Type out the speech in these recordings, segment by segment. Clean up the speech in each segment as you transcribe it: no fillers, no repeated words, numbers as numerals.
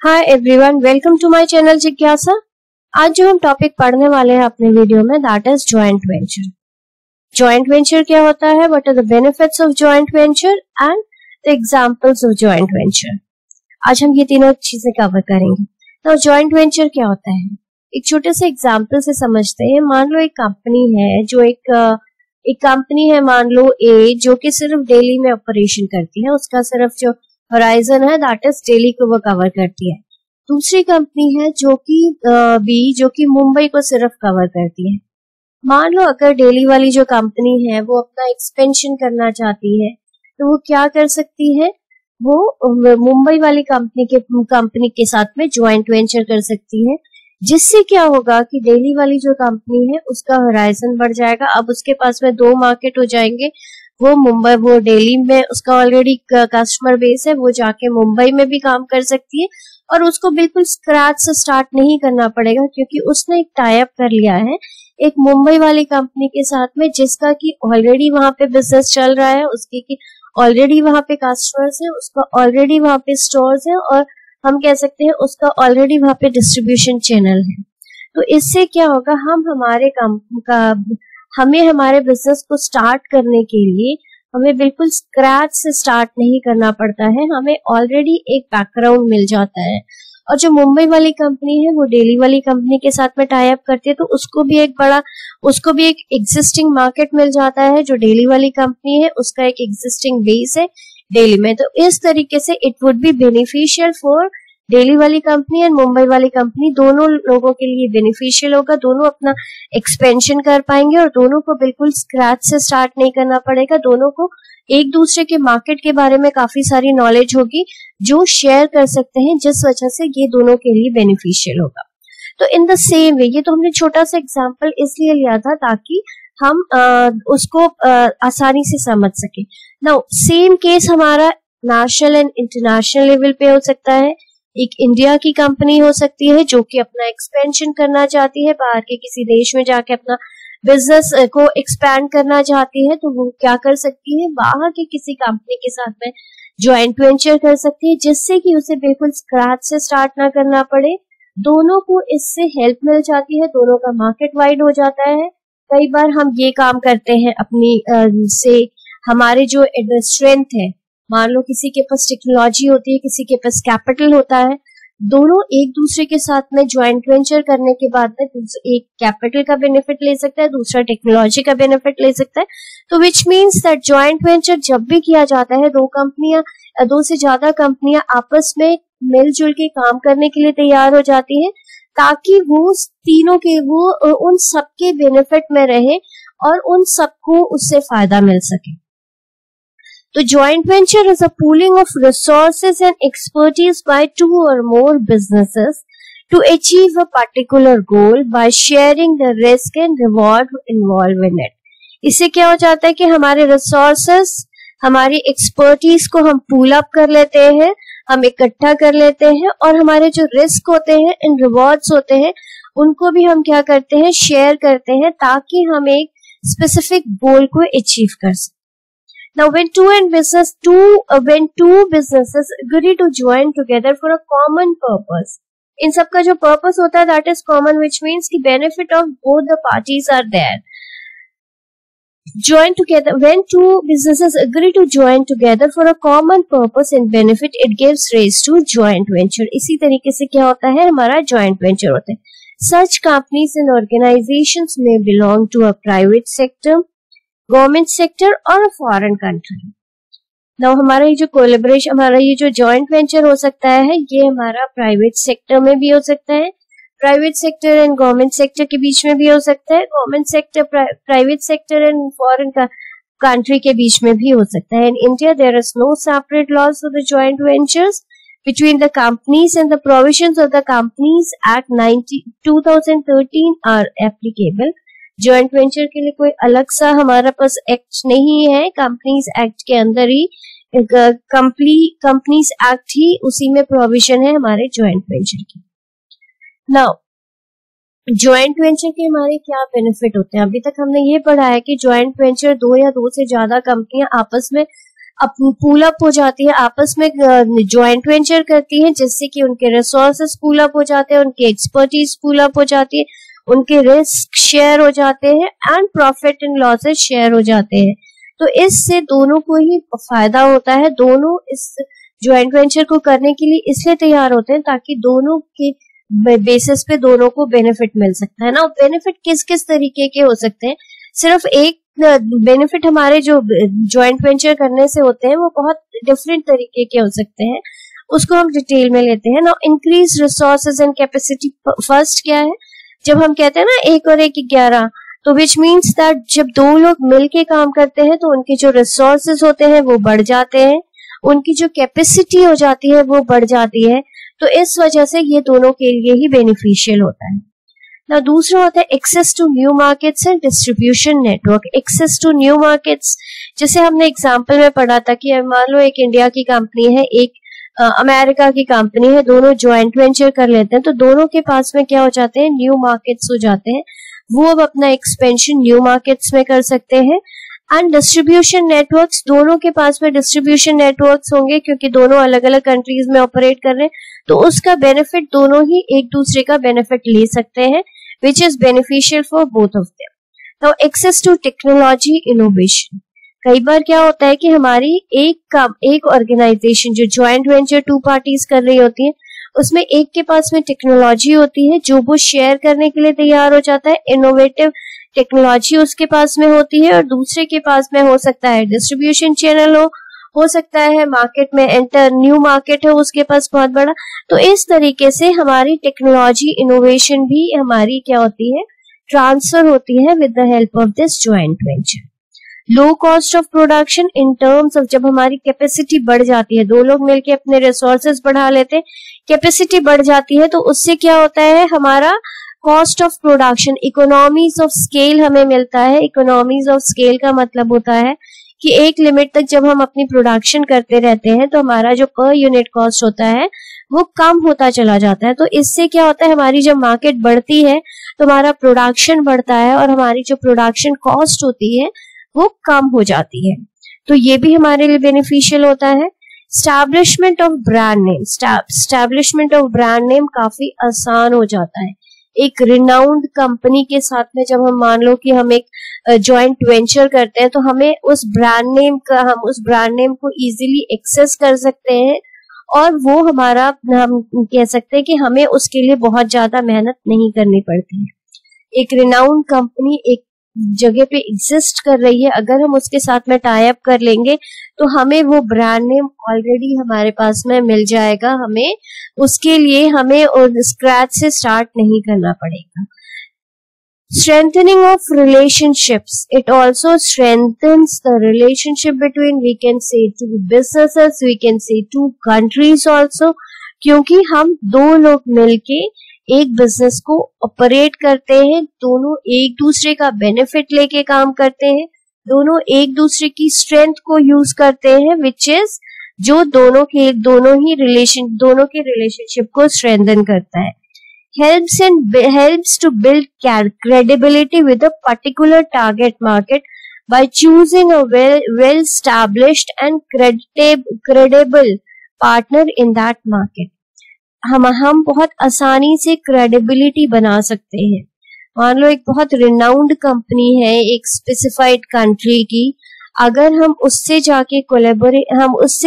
Hi everyone, welcome to my channel जिज्ञासा। आज जो हम टॉपिक पढ़ने वाले हैं अपने वीडियो में, that is joint venture. Joint venture क्या होता है, what are the benefits of joint venture and the examples of joint venture. आज हम ये तीनों चीजें कवर करेंगे। तो जॉइंट वेंचर क्या होता है, एक छोटे से एग्जांपल से समझते हैं। मान लो एक कंपनी है जो एक कंपनी है, मान लो ए, जो कि सिर्फ दिल्ली में ऑपरेशन करती है। उसका सिर्फ जो होराइजन है दैट इज दिल्ली को वो कवर करती है। दूसरी कंपनी है जो कि बी, जो कि मुंबई को सिर्फ कवर करती है। मान लो अगर दिल्ली वाली जो कंपनी है वो अपना एक्सपेंशन करना चाहती है तो वो क्या कर सकती है, वो मुंबई वाली कंपनी के साथ में ज्वाइंट वेंचर कर सकती है। जिससे क्या होगा कि दिल्ली वाली जो कंपनी है उसका होराइजन बढ़ जाएगा। अब उसके पास में दो मार्केट हो जाएंगे, वो दिल्ली में उसका ऑलरेडी कस्टमर बेस है, वो जाके मुंबई में भी काम कर सकती है और उसको बिल्कुल स्क्रैच से स्टार्ट नहीं करना पड़ेगा, क्योंकि उसने एक टाई अप कर लिया है एक मुंबई वाली कंपनी के साथ में, जिसका कि ऑलरेडी वहां पे बिजनेस चल रहा है, उसकी की ऑलरेडी वहां पे कस्टमर्स है, उसका ऑलरेडी वहां पे स्टोर्स है और हम कह सकते हैं उसका ऑलरेडी वहां पे डिस्ट्रीब्यूशन चैनल है। तो इससे क्या होगा, हमें हमारे बिजनेस को स्टार्ट करने के लिए हमें बिल्कुल स्क्रैच से स्टार्ट नहीं करना पड़ता है, हमें ऑलरेडी एक बैकग्राउंड मिल जाता है। और जो मुंबई वाली कंपनी है वो दिल्ली वाली कंपनी के साथ में टाई अप करती है, तो उसको भी एक एग्जिस्टिंग मार्केट मिल जाता है। जो दिल्ली वाली कंपनी है उसका एक एग्जिस्टिंग बेस है दिल्ली में। तो इस तरीके से it would be beneficial for Delhi वाली कंपनी एंड मुंबई वाली कंपनी, दोनों लोगों के लिए बेनिफिशियल होगा। दोनों अपना एक्सपेंशन कर पाएंगे और दोनों को बिल्कुल स्क्रैच से स्टार्ट नहीं करना पड़ेगा। दोनों को एक दूसरे के मार्केट के बारे में काफी सारी नॉलेज होगी जो शेयर कर सकते हैं, जिस वजह से ये दोनों के लिए बेनिफिशियल होगा। तो इन द सेम वे, ये तो हमने छोटा सा एग्जाम्पल इसलिए लिया था ताकि हम उसको आसानी से समझ सके। नाउ सेम केस हमारा नेशनल एंड इंटरनेशनल लेवल पे हो सकता है। एक इंडिया की कंपनी हो सकती है जो कि अपना एक्सपेंशन करना चाहती है, बाहर के किसी देश में जाके अपना बिजनेस को एक्सपैंड करना चाहती है, तो वो क्या कर सकती है, बाहर के किसी कंपनी के साथ में ज्वाइंट वेंचर कर सकती है, जिससे कि उसे बिल्कुल स्क्रैच से स्टार्ट ना करना पड़े। दोनों को इससे हेल्प मिल जाती है, दोनों का मार्केट वाइड हो जाता है। कई बार हम ये काम करते हैं अपनी से हमारे जो स्ट्रेंथ है, मान लो किसी के पास टेक्नोलॉजी होती है, किसी के पास कैपिटल होता है, दोनों एक दूसरे के साथ में ज्वाइंट वेंचर करने के बाद में एक कैपिटल का बेनिफिट ले सकता है, दूसरा टेक्नोलॉजी का बेनिफिट ले सकता है। तो which means that joint venture जब भी किया जाता है, दो से ज्यादा कंपनियां आपस में मिलजुल के काम करने के लिए तैयार हो जाती है, ताकि वो उन सबके बेनिफिट में रहे और उन सबको उससे फायदा मिल सके। तो joint venture is a pooling of resources and expertise by two or more businesses to achieve a particular goal by sharing the risk and reward involved in it. इससे क्या हो जाता है कि हमारे resources, हमारी expertise को हम pull up कर लेते हैं, हम इकट्ठा कर लेते हैं और हमारे जो risk होते हैं and rewards होते हैं उनको भी हम क्या करते हैं, share करते हैं, ताकि हम एक specific goal को achieve कर सकें। Now, when two businesses agree to join together for a common purpose, इन सबका जो purpose होता है that is common, which means the benefit of both the parties are there. When two businesses agree to join together for a common purpose and benefit, it gives rise to joint venture. इसी तरीके से क्या होता है, हमारा joint venture होता है। Such companies and organizations may belong to a private sector, government sector और फॉरेन कंट्री। नाउ हमारा ये जो जॉइंट वेंचर हो सकता है, ये हमारा प्राइवेट सेक्टर में भी हो सकता है, private sector and government sector के बीच में भी हो सकता है, government sector private sector and foreign country के बीच में भी हो सकता है। In India there is no separate laws for the joint ventures between the companies and the provisions of the companies act 2013 are applicable. Joint venture के लिए कोई अलग सा हमारा पास एक्ट नहीं है, कंपनीज एक्ट के अंदर ही कंपनीज एक्ट ही उसी में प्रोविजन है हमारे ज्वाइंट वेंचर की। नाउ ज्वाइंट वेंचर के हमारे क्या बेनिफिट होते हैं, अभी तक हमने ये पढ़ा है कि ज्वाइंट वेंचर दो या दो से ज्यादा कंपनियां आपस में अपनी पूल अप हो जाती है, आपस में ज्वाइंट वेंचर करती हैं, जिससे कि उनके रिसोर्सेस पूल अप हो जाते हैं, उनकी एक्सपर्टीज पूल अप हो जाती है, उनके रिस्क शेयर हो जाते हैं and profit and losses share हो जाते हैं। तो इससे दोनों को ही फायदा होता है, दोनों इस ज्वाइंट वेंचर को करने के लिए इसलिए तैयार होते हैं ताकि दोनों के बेसिस पे दोनों को बेनिफिट मिल सकता है ना। बेनिफिट किस किस तरीके के हो सकते हैं, सिर्फ एक बेनिफिट हमारे जो ज्वाइंट वेंचर करने से होते हैं वो बहुत डिफरेंट तरीके के हो सकते हैं, उसको हम डिटेल में लेते हैं ना। Increase resources and capacity, first क्या है, जब हम कहते हैं ना 1 और 1 11, तो विच मीन्स दैट जब दो लोग मिलके काम करते हैं तो उनके जो रिसोर्सेज होते हैं वो बढ़ जाते हैं, उनकी जो कैपेसिटी हो जाती है वो बढ़ जाती है, तो इस वजह से ये दोनों के लिए ही बेनिफिशियल होता है ना। दूसरा होता है access to new markets and distribution network. Access to new markets, जैसे हमने एग्जांपल में पढ़ा था कि मान लो एक इंडिया की कंपनी है, एक अमेरिका की कंपनी है, दोनों ज्वाइंट वेंचर कर लेते हैं तो दोनों के पास में क्या हो जाते हैं, न्यू मार्केट्स हो जाते हैं, वो अब अपना एक्सपेंशन न्यू मार्केट्स में कर सकते हैं। एंड डिस्ट्रीब्यूशन नेटवर्क्स, दोनों के पास में डिस्ट्रीब्यूशन नेटवर्क्स होंगे क्योंकि दोनों अलग अलग कंट्रीज में ऑपरेट कर रहे हैं, तो उसका बेनिफिट दोनों ही एक दूसरे का बेनिफिट ले सकते हैं, which is beneficial for both of them. Now access to technology innovation, कई बार क्या होता है कि हमारी एक ऑर्गेनाइजेशन जो ज्वाइंट वेंचर 2 पार्टीज कर रही होती है, उसमें एक के पास में टेक्नोलॉजी होती है जो वो शेयर करने के लिए तैयार हो जाता है, इनोवेटिव टेक्नोलॉजी उसके पास में होती है, और दूसरे के पास में हो सकता है डिस्ट्रीब्यूशन चैनल हो सकता है मार्केट में एंटर, न्यू मार्केट है उसके पास बहुत बड़ा। तो इस तरीके से हमारी टेक्नोलॉजी इनोवेशन भी हमारी क्या होती है, ट्रांसफर होती है with the help of this joint venture. Low cost of production in terms of, जब हमारी कैपेसिटी बढ़ जाती है, दो लोग मिलकर अपने रिसोर्सेज बढ़ा लेते हैं, कैपेसिटी बढ़ जाती है, तो उससे क्या होता है, हमारा cost of production, economies of scale हमें मिलता है। इकोनॉमीज ऑफ स्केल का मतलब होता है कि एक लिमिट तक जब हम अपनी प्रोडक्शन करते रहते हैं तो हमारा जो पर यूनिट कॉस्ट होता है वो कम होता चला जाता है। तो इससे क्या होता है, हमारी जब मार्केट बढ़ती है तो हमारा प्रोडक्शन बढ़ता है और हमारी जो प्रोडक्शन कॉस्ट होती है वो कम हो जाती है, तो ये भी हमारे लिए बेनिफिशियल होता है। Establishment of brand name, establishment of brand name काफी आसान हो जाता है। एक रिनाउंड कंपनी के साथ में जब हम मान लो कि हम एक जॉइंट वेंचर करते हैं तो हमें हम उस ब्रांड नेम को इजीली एक्सेस कर सकते हैं, और वो हमारा, हम कह सकते हैं कि हमें उसके लिए बहुत ज्यादा मेहनत नहीं करनी पड़ती है। एक रिनाउंड कंपनी एक जगह पे एग्जिस्ट कर रही है, अगर हम उसके साथ में टाई अप कर लेंगे तो हमें वो ब्रांड नेम ऑलरेडी हमारे पास में मिल जाएगा, हमें उसके लिए हमें स्क्रैच से स्टार्ट नहीं करना पड़ेगा। Strengthening of relationships, it also strengthens the relationship between, we can say, two businesses, we can say two countries also, क्योंकि हम दो लोग मिलके एक बिजनेस को ऑपरेट करते हैं, दोनों एक दूसरे का बेनिफिट लेके काम करते हैं, दोनों एक दूसरे की स्ट्रेंथ को यूज करते हैं, विच इज जो दोनों के रिलेशनशिप को स्ट्रेंथन करता है। helps to build credibility with a particular target market by choosing a well established and credible partner in that market. हम बहुत आसानी से क्रेडिबिलिटी बना सकते हैं। मान लो एक बहुत रिनाउंड कंपनी है एक स्पेसिफाइड कंट्री की, अगर हम उससे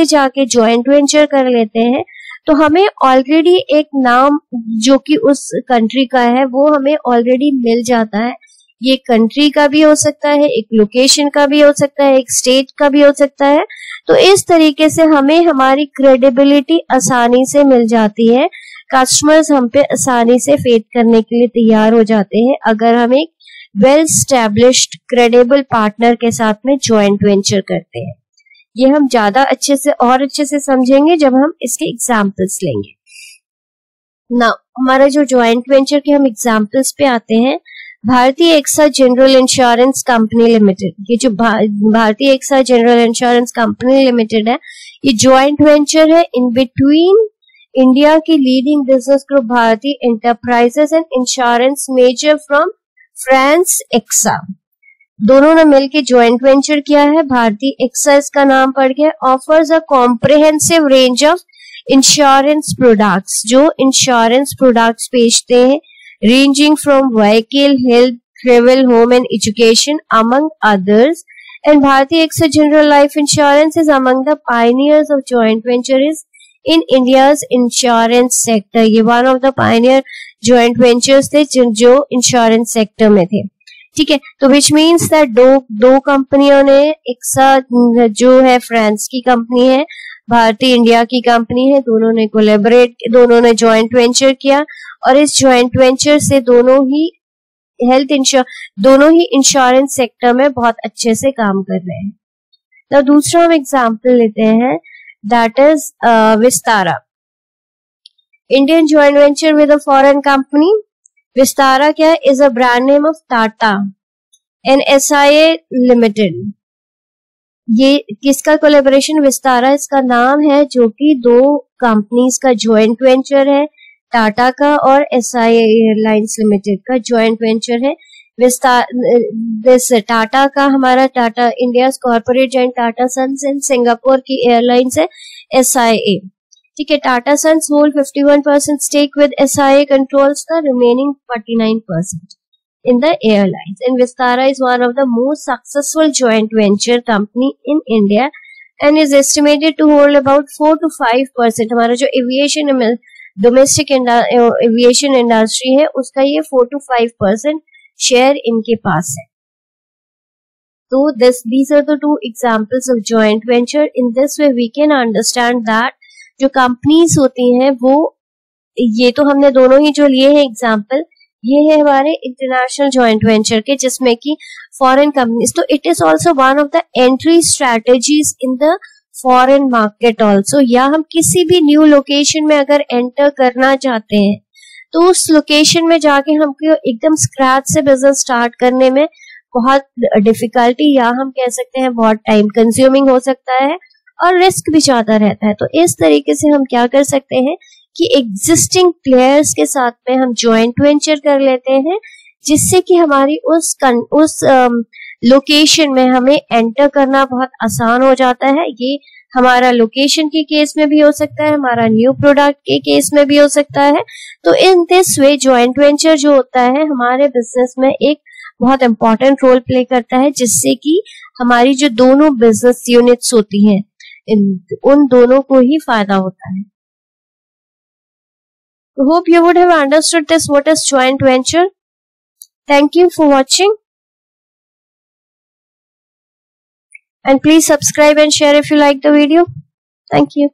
जाके जॉइंट वेंचर कर लेते हैं तो हमें ऑलरेडी एक नाम जो कि उस कंट्री का है वो हमें ऑलरेडी मिल जाता है। ये कंट्री का भी हो सकता है, एक लोकेशन का भी हो सकता है, एक स्टेट का भी हो सकता है। तो इस तरीके से हमें हमारी क्रेडिबिलिटी आसानी से मिल जाती है, कस्टमर्स हम पे आसानी से फेथ करने के लिए तैयार हो जाते हैं अगर हम एक वेल स्टैब्लिश्ड क्रेडिबल पार्टनर के साथ में जॉइंट वेंचर करते हैं। ये हम ज्यादा अच्छे से समझेंगे जब हम इसके एग्जाम्पल्स लेंगे। ना हमारा जो जॉइंट वेंचर के हम एग्जाम्पल्स पे आते हैं, Bharti AXA general insurance company limited, ये जो Bharti AXA general insurance company limited है, ये जॉइंट वेंचर है इन बिटवीन इंडिया की leading business group Bharti enterprises and insurance major from France AXA. दोनों ने मिलकर ज्वाइंट वेंचर किया है, भारतीय एक्सा इसका नाम पड़ गया। Offers a comprehensive range of insurance products, जो इंश्योरेंस प्रोडक्ट्स बेचते हैं, ranging from vehicle, health, travel, home and education among others. And Bharti AXA General Life Insurance is among the pioneers of joint ventures in India's insurance sector. ये one of the pioneer joint ventures थे जो insurance sector में थे, ठीक है। तो which means that दो कंपनियों ने, AXA जो है फ्रांस की कंपनी है, भारतीय इंडिया की कंपनी है, दोनों ने कोलैबोरेट, दोनों ने जॉइंट वेंचर किया और इस जॉइंट वेंचर से दोनों ही इंश्योरेंस सेक्टर में बहुत अच्छे से काम कर रहे हैं। तो दूसरा हम एग्जांपल लेते हैं, that is Vistara, Indian joint venture with a foreign company. Vistara क्या है? Is a brand name of Tata and SIA limited. ये किसका कोलैबोरेशन? विस्तारा इसका नाम है, जो कि दो कंपनीज का जॉइंट वेंचर है, टाटा का और SIA एयरलाइंस लिमिटेड का जॉइंट वेंचर है। टाटा का, हमारा Tata India corporate joint Tata Sons and Singapore की एयरलाइंस है SIA, ठीक है। Tata Sons hold 51% stake with SIA controls the remaining 49% in the airlines, and Vistara is one of the most successful joint venture company in India and is estimated to hold about 4 to 5%। हमारा जो aviation domestic aviation industry है उसका ये 4 to 5% share इनके पास है। तो these are the two examples of joint venture. In this way we can understand that जो companies होती हैं वो, ये तो हमने दोनों ही जो लिए हैं एग्जाम्पल, ये है हमारे इंटरनेशनल जॉइंट वेंचर के, जिसमें कि फॉरेन कंपनीज। तो it is also one of the entry strategies in the foreign market also. या हम किसी भी न्यू लोकेशन में अगर एंटर करना चाहते हैं तो उस लोकेशन में जाके हमको एकदम स्क्रैच से बिजनेस स्टार्ट करने में बहुत डिफिकल्टी, या हम कह सकते हैं बहुत टाइम कंज्यूमिंग हो सकता है और रिस्क भी ज्यादा रहता है। तो इस तरीके से हम क्या कर सकते हैं कि एग्जिस्टिंग प्लेयर्स के साथ में हम जॉइंट वेंचर कर लेते हैं, जिससे कि हमारी उस लोकेशन में हमें एंटर करना बहुत आसान हो जाता है। ये हमारा लोकेशन के केस में भी हो सकता है, हमारा न्यू प्रोडक्ट के केस में भी हो सकता है। तो in this way joint venture जो होता है हमारे बिजनेस में एक बहुत इंपॉर्टेंट रोल प्ले करता है, जिससे कि हमारी जो दोनों बिजनेस यूनिट्स होती हैं उन दोनों को ही फायदा होता है। Hope you would have understood this, what is joint venture. Thank you for watching, and please subscribe and share if you like the video. Thank you.